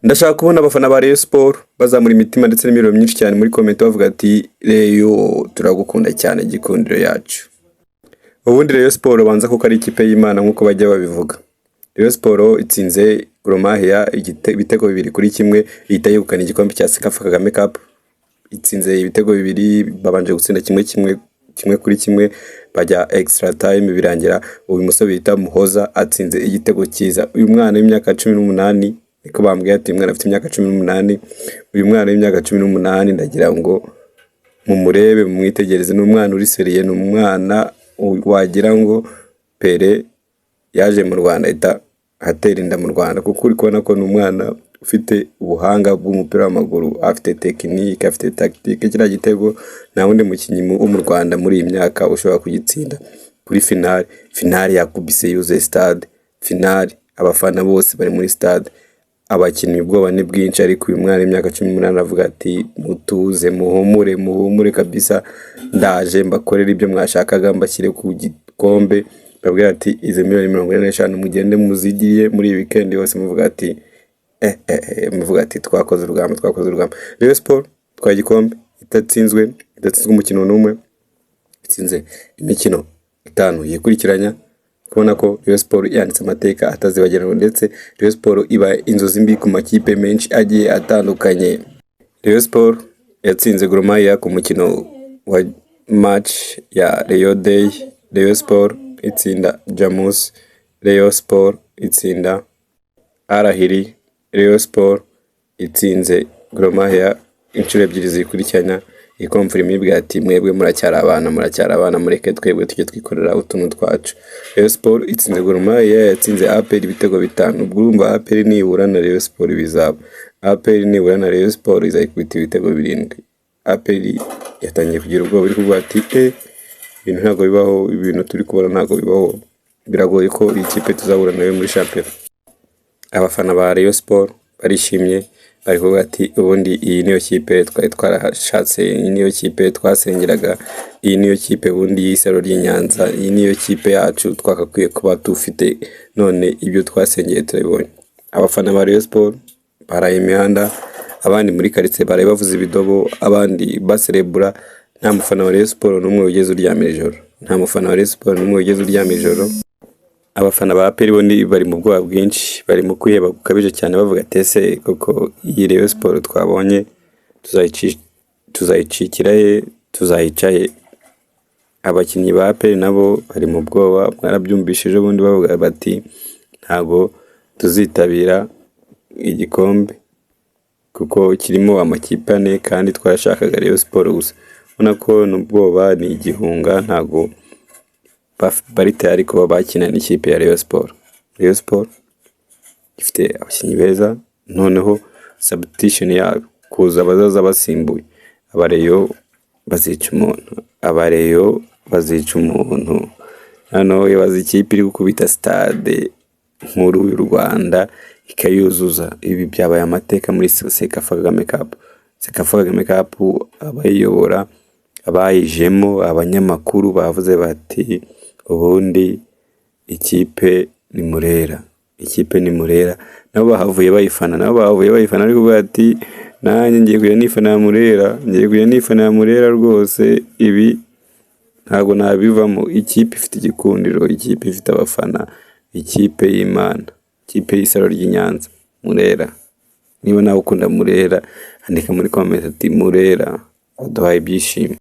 Ndashaka kubona abafana ba Rayon Sport bazamura imitima ndetse n'imiburo myinshi cyane muri comment bavuga ati Rayon turagukunda cyane gikundiro yacu. Ubundi Rayon Sport banza kuko ari ikipe y'Imana nkuko bajya babivuga. Rayon Sport itsinze Gor Mahia ibitego 2-1 ihita yegukana igikombe cya Sekafa Kagame Cup. Itsinze ibitego 2 babanje gutsinda kimwe kuri kimwe bajya extra time birangira uyu musore bita Muhoza atsinze igitego cyiza. Uyu mwana w'imyaka 18 niko bambwiye ati mwana afite imyaka 18, uyu mwana w'imyaka 18 ndagira ngo mumurebe mumwitegereze n'umwana uri seriye n'umwana wagira ngo Pere yaje mu Rwanda ita atera inda mu Rwanda kuko uri kubona ko n'umwana ufite ubuhanga bw'umupira w'amaguru, afite technique, afite tactique. Kira gitego nta wundi mukinyi wo mu Rwanda muri iyi myaka ushobora kugitsinda kuri finale yakubise yuze stade, finale abafana bose bari muri stade, abakinyi ubwoba ni bwinshi ariko uyu mwana w'imyaka 18 avuga ati mutuze muhumure kabisa, ndaje mbakorera ibyo mwashakaga mbashyire ku gikombe. Babwira ati izo miliyoni 45 mugende muzigiye muri weekend yose muvuga ati muvuga ati twakoze urugamba. Rayon Sport twagikombe itatsinzwe umukino n'umwe, itsinze imikino 5 yikurikiranya. Kubona ko Rayon Sport yanditse amateka atazibagirana ndetse Rayon Sport iba inzozi mbi ku makipe menshi agiye atandukanye. Rayon Sport yatsinze Gor Mahia ku mukino wa match ya Rayon Day. Rayon Sport itsinda Jamus, Rayon Sport itsinda Arahiri, Rayon Sport itsinze Gor Mahia inshuro ebyiri zikurikiranya. Ikomfirima ibwa ati mwebwe muracyari abana mureke twebwe tujye twikorera utuntu twacu. Rayon Sport itsinze Gor Mahia yatsinze APR ibitego 5. Ubwo APR nibura na Rayon Sport bizaba. APR nibura na Rayon Sport izayikubita ibitego 7. APR yatangiye kugira ubwo biri kuvuga ati ibintu ntago bibaho, ibintu turi kubona ntago bibaho, biragoye ko ikipe tuzahura nayo muri championnat. Abafana ba Rayon Sport barishimye bari kuvuga ati ubundi iyi niyo kipe twari twarashatse, iyi niyo kipe twasengeraga, iyi niyo kipe ubundi y'isaro ry'Inyanza, iyi niyo kipe yacu twakakwiye kuba tufite, none ibyo twasengeye turabibonye. Abafana ba Rayon Sport baraye imihanda, abandi muri quartier baraye bavuze ibidobo, abandi baserebura. Nta mufana wa Rayon Sport n'umwe ugeze uryamira ijoro, nta mufana wa Rayon Sport n'umwe ugeze uryamira ijoro. Abafana ba APR bondi bari mu bwoba bwinshi, bari mu kwiheba gukabije cyane bavuga tese koko iyi Rayon Sport twabonye tuzayicikira tuzayicaye. Abakinyi ba APR nabo bari mu bwoba, mwarabyumvishije bondi bavuga bati ntago tuzitabira igikombe kuko kirimo amakipe ane kandi twashakaga Rayon Sport gusa. Ubona ko n'ubwoba ni igihunga, ntago bari tayari ko bakina n'ikipe ya Rayon Sport. Rayon Sport ifite abakinyi beza, noneho substitution yabo kuza bazaza basimbuye. Abareyo bazica umuntu, hano yabaze ikipe iri gukubita stade nkuru y'u Rwanda ikayuzuza. Ibi byabaye amateka muri Sekafa Kagame Cup. Sekafa Kagame Cup abayiyobora abayijemo abanyamakuru bavuze bati ubundi ikipe ni Murera, nabo bahavuye bayifana ariko bati nanjye ngiye kuya nifana ya Murera rwose. Ibi ntago nabivamo. Ikipe ifite igikundiro, ikipe ifite abafana, ikipe y'Imana, ikipe y'isaro ry'Inyanza, Murera. Niba nawe ukunda Murera andika muri comment ati Murera aduhaye ibyishimo.